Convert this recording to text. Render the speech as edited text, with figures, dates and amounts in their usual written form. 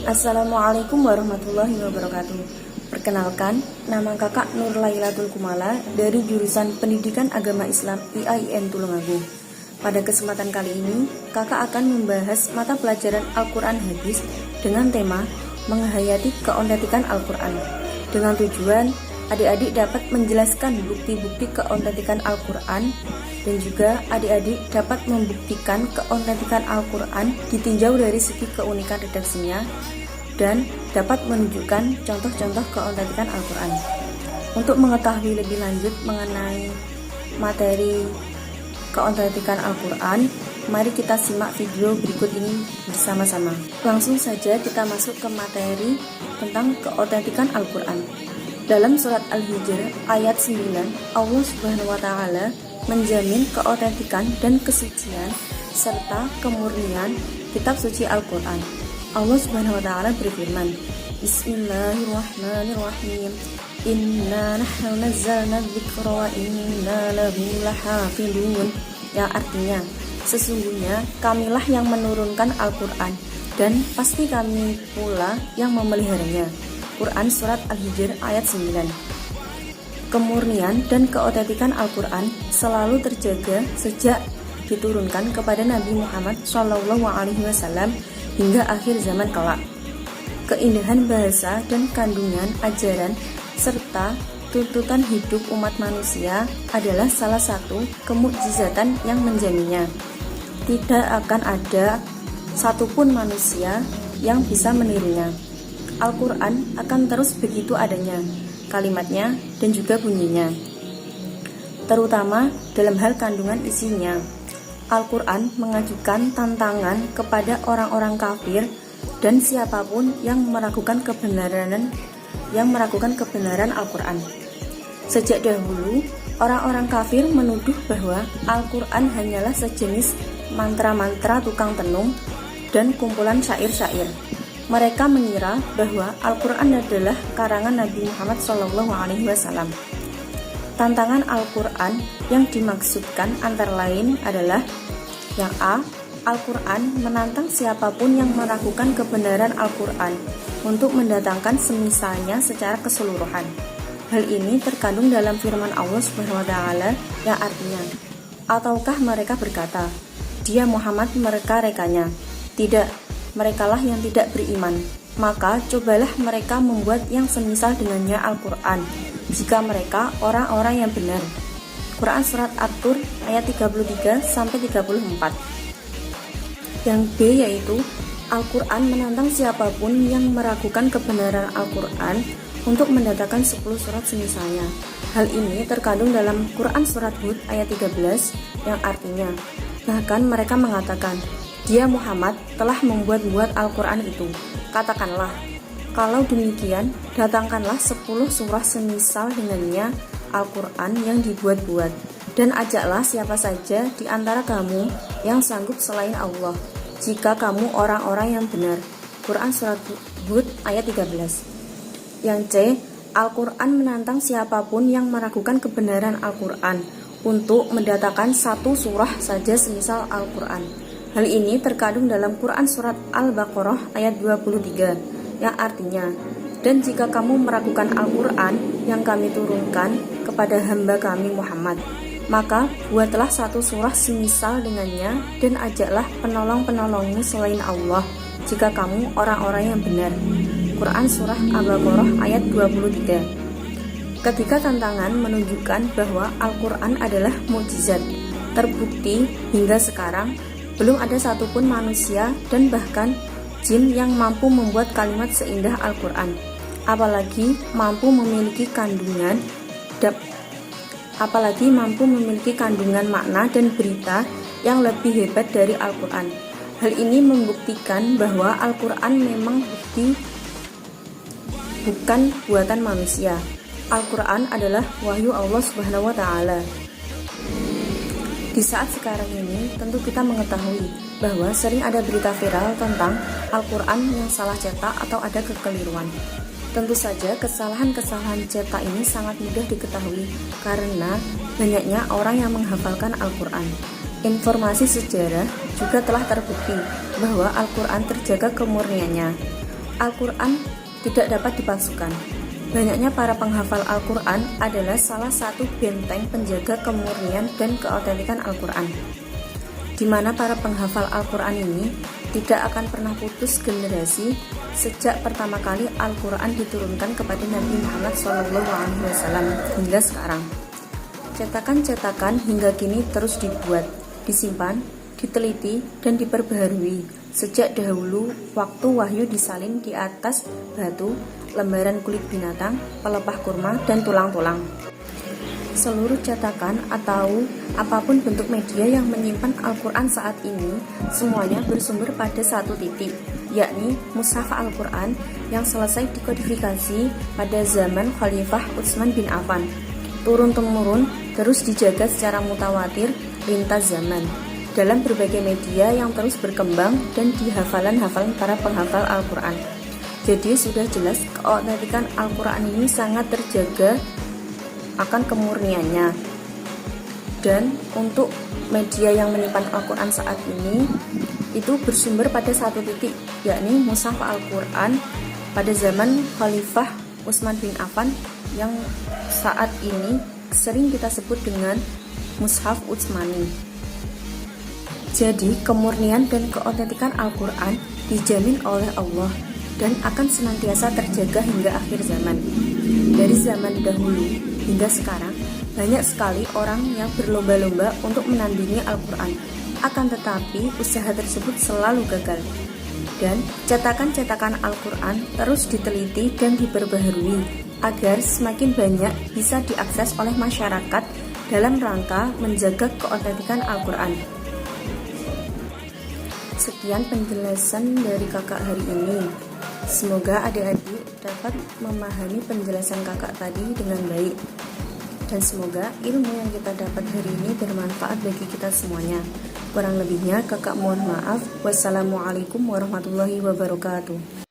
Assalamualaikum warahmatullahi wabarakatuh. Perkenalkan, nama kakak Nur Lailatul Kumala dari jurusan Pendidikan Agama Islam IAIN Tulungagung. Pada kesempatan kali ini, kakak akan membahas mata pelajaran Al-Quran Hadis dengan tema menghayati keautentikan Al-Quran. Dengan tujuan, adik-adik dapat menjelaskan bukti-bukti keautentikan Al-Quran dan juga adik-adik dapat membuktikan keautentikan Al-Quran ditinjau dari segi keunikan redaksinya dan dapat menunjukkan contoh-contoh keautentikan Al-Quran. Untuk mengetahui lebih lanjut mengenai materi keautentikan Al-Quran, mari kita simak video berikut ini bersama-sama. Langsung saja kita masuk ke materi tentang keautentikan Al-Quran. Dalam surat Al-Hijr ayat 9, Allah Subhanahu wa Ta'ala menjamin keautentikan dan kesucian serta kemurnian kitab suci Al-Quran. Allah Subhanahu wa Ta'ala berfirman, Bismillahirrahmanirrahim, Inna nahnu nazzalna dzikra wa inna lahu lahafidun, yang artinya sesungguhnya kamilah yang menurunkan Al-Quran dan pasti kami pula yang memeliharanya. Quran surat Al-Hijr ayat 9. Kemurnian dan keautentikan Al-Quran selalu terjaga sejak diturunkan kepada Nabi Muhammad SAW hingga akhir zaman kelak. Keindahan bahasa dan kandungan ajaran serta tuntutan hidup umat manusia adalah salah satu kemukjizatan yang menjaminnya. Tidak akan ada satupun manusia yang bisa menirunya. Al-Quran akan terus begitu adanya, kalimatnya dan juga bunyinya, terutama dalam hal kandungan isinya. Al-Quran mengajukan tantangan kepada orang-orang kafir dan siapapun yang meragukan kebenaran Al-Quran. Sejak dahulu, orang-orang kafir menuduh bahwa Al-Quran hanyalah sejenis mantra-mantra tukang tenung dan kumpulan syair-syair. Mereka mengira bahwa Al-Quran adalah karangan Nabi Muhammad SAW. Tantangan Al-Quran yang dimaksudkan antara lain adalah yang A. Al-Quran menantang siapapun yang meragukan kebenaran Al-Quran untuk mendatangkan semisalnya secara keseluruhan. Hal ini terkandung dalam firman Allah Subhanahu wa Ta'ala yang artinya, ataukah mereka berkata, dia Muhammad mereka-rekanya? Tidak, merekalah yang tidak beriman. Maka cobalah mereka membuat yang semisal dengannya Al-Quran, jika mereka orang-orang yang benar. Quran surat At-Tur ayat 33-34. Yang B yaitu Al-Quran menantang siapapun yang meragukan kebenaran Al-Quran untuk mendatangkan 10 surat semisalnya. Hal ini terkandung dalam Quran surat Hud ayat 13 yang artinya, bahkan mereka mengatakan, dia Muhammad telah membuat-buat Al-Quran itu. Katakanlah, kalau demikian, datangkanlah 10 surah semisal dengannya Al-Quran yang dibuat-buat, dan ajaklah siapa saja di antara kamu yang sanggup selain Allah, jika kamu orang-orang yang benar. Quran surat Hud ayat 13. Yang C, Al-Quran menantang siapapun yang meragukan kebenaran Al-Quran untuk mendatangkan 1 surah saja semisal Al-Quran. Hal ini terkandung dalam Quran surat Al-Baqarah ayat 23 yang artinya, dan jika kamu meragukan Al-Quran yang kami turunkan kepada hamba kami Muhammad, maka buatlah 1 surah semisal dengannya dan ajaklah penolong-penolongmu selain Allah, jika kamu orang-orang yang benar. Quran surah Al-Baqarah ayat 23. Ketiga tantangan menunjukkan bahwa Al-Quran adalah mukjizat. Terbukti hingga sekarang belum ada satupun manusia dan bahkan jin yang mampu membuat kalimat seindah Al-Quran, apalagi mampu memiliki kandungan makna dan berita yang lebih hebat dari Al-Quran. Hal ini membuktikan bahwa Al-Quran memang bukan buatan manusia. Al-Quran adalah wahyu Allah Subhanahu wa Ta'ala. Di saat sekarang ini, tentu kita mengetahui bahwa sering ada berita viral tentang Al-Quran yang salah cetak atau ada kekeliruan. Tentu saja kesalahan-kesalahan cetak ini sangat mudah diketahui karena banyaknya orang yang menghafalkan Al-Quran. Informasi sejarah juga telah terbukti bahwa Al-Quran terjaga kemurniannya. Al-Quran tidak dapat dipalsukan. Banyaknya para penghafal Al-Quran adalah salah satu benteng penjaga kemurnian dan keautentikan Al-Quran, di mana para penghafal Al-Quran ini tidak akan pernah putus generasi sejak pertama kali Al-Quran diturunkan kepada Nabi Muhammad SAW hingga sekarang. Cetakan-cetakan hingga kini terus dibuat, disimpan, diteliti, dan diperbaharui sejak dahulu waktu wahyu disalin di atas batu, lembaran kulit binatang, pelepah kurma, dan tulang-tulang. Seluruh cetakan atau apapun bentuk media yang menyimpan Al-Quran saat ini semuanya bersumber pada satu titik, yakni Mushaf Al-Quran yang selesai dikodifikasi pada zaman Khalifah Utsman bin Affan. Turun-temurun terus dijaga secara mutawatir lintas zaman dalam berbagai media yang terus berkembang dan di hafalan-hafalan para penghafal Al-Quran. Jadi sudah jelas keautentikan Al-Quran ini sangat terjaga akan kemurniannya. Dan untuk media yang menyimpan Al-Quran saat ini itu bersumber pada satu titik, yakni Mushaf Al-Quran pada zaman Khalifah Utsman bin Affan yang saat ini sering kita sebut dengan Mushaf Utsmani. Jadi kemurnian dan keautentikan Al-Quran dijamin oleh Allah dan akan senantiasa terjaga hingga akhir zaman. Dari zaman dahulu hingga sekarang, banyak sekali orang yang berlomba-lomba untuk menandingi Al-Quran. Akan tetapi, usaha tersebut selalu gagal. Dan cetakan-cetakan Al-Quran terus diteliti dan diperbaharui agar semakin banyak bisa diakses oleh masyarakat dalam rangka menjaga keautentikan Al-Quran. Sekian penjelasan dari kakak hari ini. Semoga adik-adik dapat memahami penjelasan kakak tadi dengan baik. Dan semoga ilmu yang kita dapat hari ini bermanfaat bagi kita semuanya. Kurang lebihnya kakak mohon maaf. Wassalamualaikum warahmatullahi wabarakatuh.